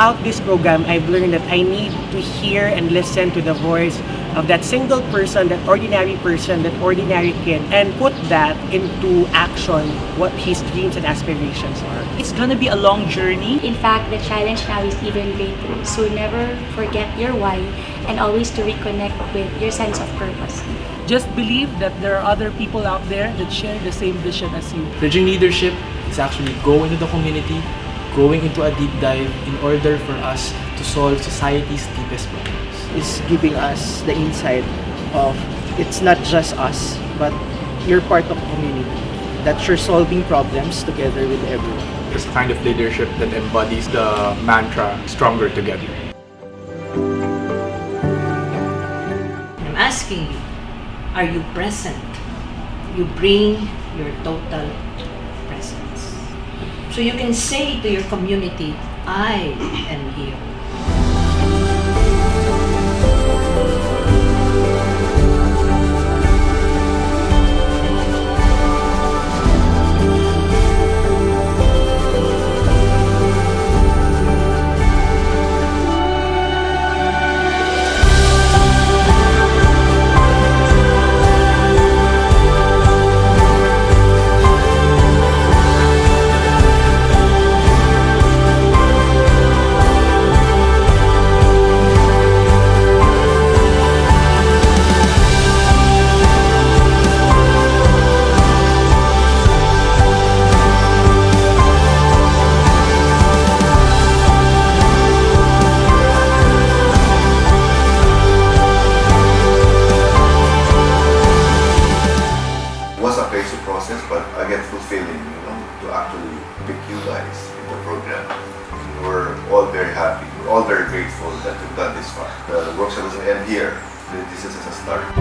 throughout this program, I've learned that I need to hear and listen to the voice of that single person, that ordinary kid, and put that into action, what his dreams and aspirations are. It's gonna be a long journey. In fact, the challenge now is even greater. So never forget your why and always to reconnect with your sense of purpose. Just believe that there are other people out there that share the same vision as you. Bridging leadership is actually going into the community, going into a deep dive in order for us to solve society's deepest problems. Is giving us the insight of it's not just us, but you're part of the community, that you're solving problems together with everyone. This kind of leadership that embodies the mantra, stronger together. I'm asking you, are you present? You bring your total presence. So you can say to your community, I am here. But again fulfilling, to actually pick you guys in the program. We're all very happy, we're all very grateful that we've done this far. The workshop doesn't end here, this is just a start.